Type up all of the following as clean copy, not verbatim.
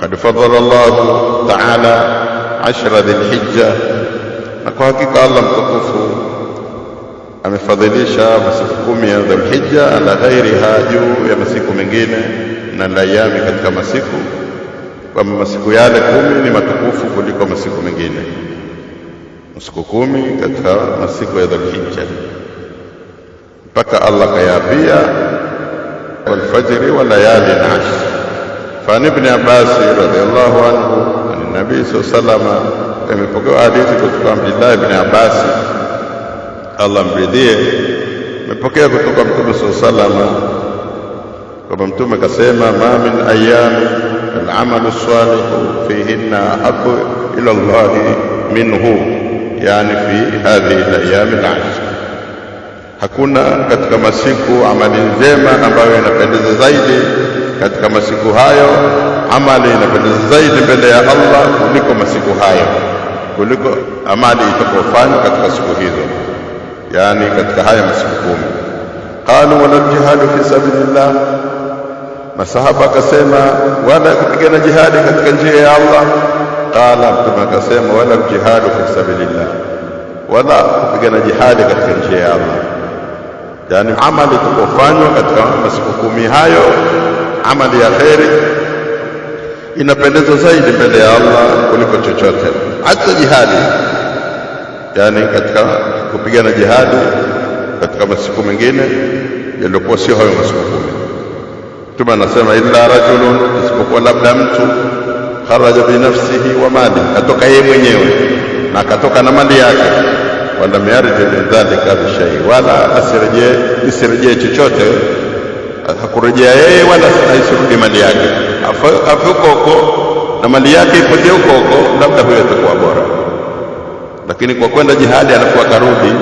قد فضل الله تعالى 10 ذي الحجة, na kwa hakika Allah mtukufu amefadhilisha masiku 10 ya Dhulhijja ala ghairiha, juu ya masiku mengine na layami katika masiku, kwamba masiku yale 10 ni matukufu kuliko masiku mengine. Masiku 10 katika masiku ya Dhulhijja mpaka Allah kayapia wal fajri wa layalin 'ashr. Fa ibn Abbas radhiyallahu anhu an nabii sallallahu alayhi wasallam, amepokea hadithi kutoka Abdullah ibn Abbas, Allah mridhie, amepokea kutoka Mtume sallallahu alayhi wasallam kwamba Mtume kasema, ma min ayami al-amalu as-salihu fihinna ahabbu ila Allah minhu, yani fi hadhihi al-ayam al-'ashr. Hakuna katika masiku amali njema ambayo inapendeza zaidi katika masiku hayo, amali inapendeza zaidi mbele ya Allah kuliko masiku hayo, kuliko amali itakayofanywa katika siku hizo, yani katika haya masiku 10. Qalu wala jihadu fi sabilillah, masahaba akasema wala kupigana jihadi katika njia ya Allah. Qala, Mtume akasema wala jihadu fi sabilillah, wala kupigana jihadi katika njia ya Allah, yani amali itakayofanywa katika masiku 10 hayo, amali ya khairi inapendeza zaidi mbele ya Allah kuliko chochote, hata jihadi. Yani katika kupigana jihadi katika masiku mengine yaliyokuwa sio hayo masiku 10. Mtume anasema illa rajulun, isipokuwa labda mtu kharaja bi nafsihi wa mali, atoka yeye mwenyewe na akatoka na mali yake, wala yarji min dhalika bi shay, wala asirejee chochote, hakurejea yeye wala asirudi mali yake, afuko huko na mali yake ipotee huko, labda huyo atakuwa bora. Lakini kwa kwenda jihadi anakuwa karudi,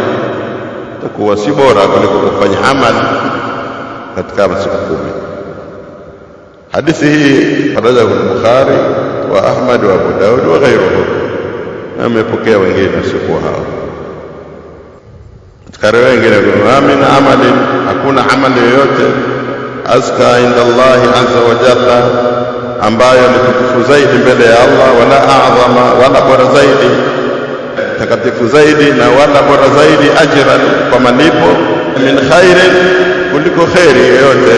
atakuwa si bora kuliko kufanya amali katika masiku 10. Hadithi hii faraja al-Bukhari wa Ahmad wa Abu Daud wa ghayruhum, na amepokea wengine sikuwa hao. Katika riwaya nyingine kuna min amali, hakuna amali yoyote azka inda Allah azza wa jalla, ambayo ni tukufu zaidi mbele ya Allah, wala a'zama, wala bora zaidi, takatifu zaidi na wala bora zaidi, ajran, kwa malipo, min khairin, kuliko khairi yoyote,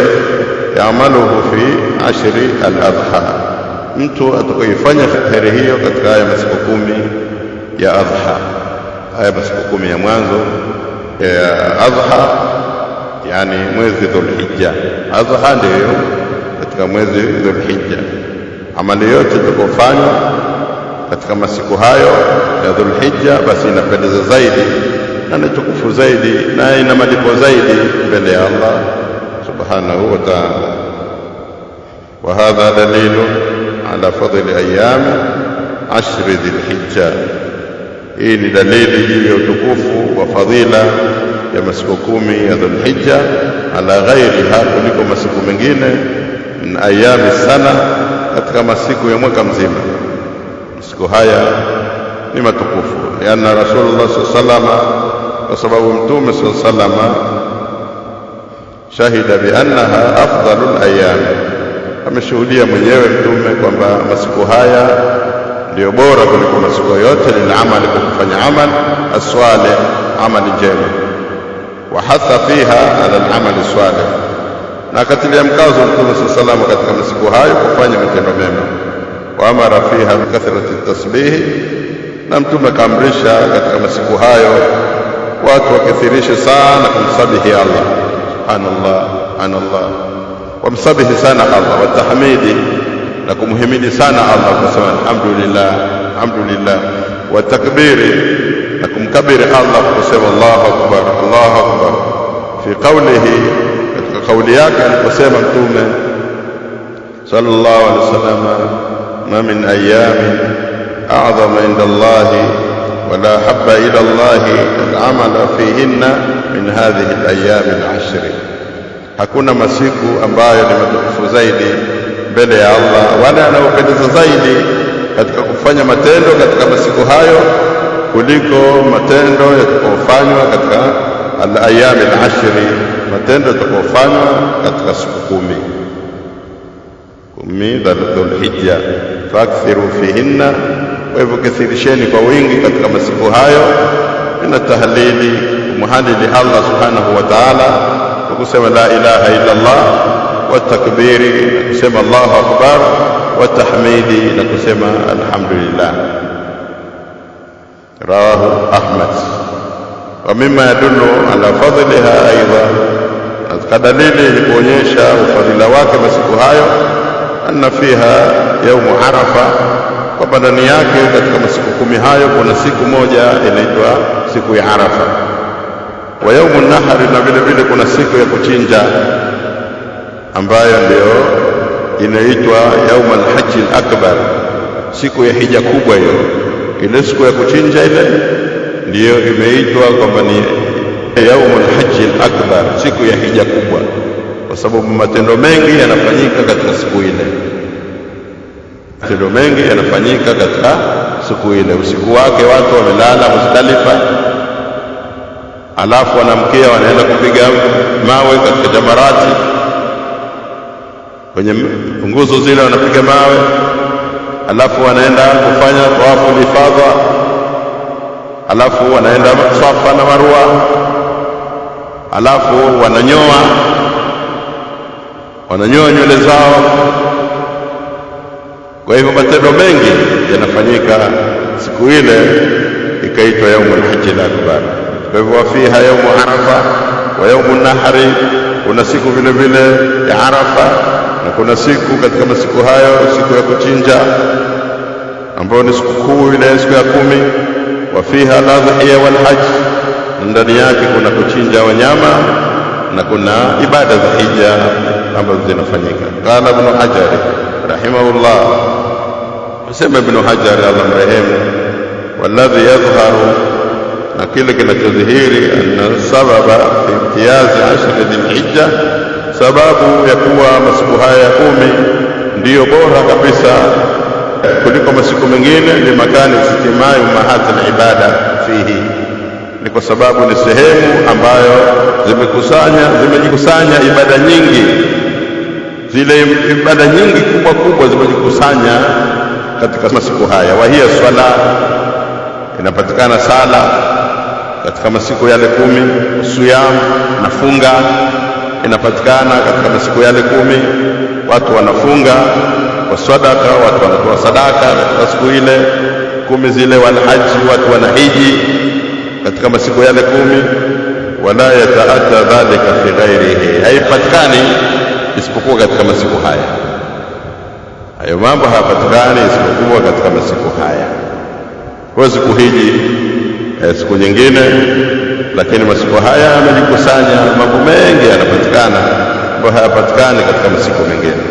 yaamaluhu fi 10 al-adha, mtu atakayefanya khairi hiyo katika haya masiku 10 ya adha, haya masiku 10 ya mwanzo ya adha, yani mwezi Dhulhijja. Adha ndio katika mwezi Dhulhijja. Amali yote itakayofanywa katika masiku hayo ya Dhulhijja basi inapendeza zaidi na ni tukufu zaidi na ina malipo zaidi mbele ya Allah subhanahu wa ta'ala. Wa hadha dalilu ala fadli ayam 10 Dhulhijja, hii ni dalili juu ya utukufu wa fadhila ya masiku 10 ya Dhulhijja ala ghairiha, kuliko masiku mengine, min ayami sana, katika masiku ya mwaka mzima. Masiku haya ni matukufu, yana Rasulullah sallallahu alaihi wasallam, kwa sababu Mtume sallallahu alaihi wasallam shahida bi annaha afdalul ayyam, ameshuhudia mwenyewe Mtume kwamba masiku haya ndio bora kuliko masiku yote, lil amali, kwa kufanya amal as-salih, amali njema, wa hatha fiha ala al-amal as-salih, na katilia mkazo Mtume sallallahu alaihi wasallam katika masiku hayo kufanya matendo mema, wa amara fiha bi kathrati at-tasbih, na Mtume kaamrisha katika masiku hayo watu wakithirishe sana kumsabihi Allah, subhanallah, subhanallah, wamsabihi sana Allah, wa tahmidi, na kumhimidi sana Allah, kusema alhamdulillah, alhamdulillah, wa takbiri, na kumkabiri Allah, kusema Allahu akbar, Allahu akbar, fi qawlihi, katika kauli yake aliposema Mtume sallallahu alaihi wasallam, ma min ayamin a'zama inda Allah wala habba ila Allah al-amala fihinna min hadhihi al-ayyam al-10, hakuna masiku ambayo ni matukufu zaidi mbele ya Allah wala yanayopendeza zaidi katika kufanya matendo katika masiku hayo kuliko matendo yatakayofanywa katika al-ayyam al-10, matendo yatakayofanywa katika siku 10 Dhulhijja. fakthiru fihinna, kwa hivyo kathirisheni kwa wingi katika masiku hayo min tahlili, kumhalili Allah subhanahu wa ta'ala kwa kusema la ilaha illa Allah, wa takbiri na kusema Allahu akbar, wa tahmidi na kusema alhamdulillah. Rawahu Ahmad. Wa mimma yadullu ala fadliha aidan, katika dalili ni kuonyesha ufadhila wake masiku hayo, anna fiha yaumu Arafa, kwamba ndani yake katika masiku 10 hayo kuna siku moja inaitwa siku ya Arafa. Wa yaumu Nahri, na vile vile kuna siku ya kuchinja ambayo ndio inaitwa yaumu al-Hajj al-Akbar, siku ya hija kubwa. Hiyo ile siku ya kuchinja ile ndiyo imeitwa kwamba ni yaumu al-Hajj al-Akbar, siku ya hija kubwa, kwa sababu matendo mengi yanafanyika katika siku ile. Matendo mengi yanafanyika katika siku ile. Usiku wake watu wamelala Muzdalifa, alafu wanamkia wanaenda kupiga mawe katika jamarati, kwenye nguzo zile wanapiga mawe, alafu wanaenda kufanya tawafu ifadha, alafu wanaenda Safa na Marwa, alafu wananyoa nywele zao. Kwa hivyo matendo mengi yanafanyika siku ile, ikaitwa yaumul hajj al-akbar. Kwa hivyo wafiha yaumu Arafa wa yaumu Nahri, kuna siku vile vile ya Arafa na kuna siku katika masiku hayo siku ya kuchinja ambayo ni siku kuu ile, siku ya 10. Wafiha al-adhiya wal hajj, ndani yake kuna kuchinja wanyama na kuna ibada za hija ambazo zinafanyika. Qala Ibn Hajar rahimahullah, asema Ibn Hajar Allah mrehemu, walladhi yadhharu, na kile kinachodhihiri, anna sababa fi imtiyazi 10 Dhulhijja, sababu ya kuwa masiku haya 10 ndiyo bora kabisa kuliko masiku mengine, ni makani istimai ummahat al-ibada fihi, ni kwa sababu ni sehemu ambayo zimejikusanya ibada nyingi, zile ibada nyingi kubwa zimejikusanya katika masiku haya. Wa hiya swala, inapatikana sala katika masiku yale 10. Siyam, na funga inapatikana katika masiku yale 10, watu wanafunga. Wa sadaka, watu wanatoa sadaka katika siku ile 10 zile. Wal haji, watu wanahiji katika masiku yale 10. Wala yataata dhalika fi ghairihi, haipatikani isipokuwa katika masiku haya. Hayo mambo hayapatikani isipokuwa katika masiku haya. Huwezi kuhiji siku nyingine, lakini masiku haya yamejikusanya mambo mengi yanapatikana ambayo hayapatikani katika masiku mengine.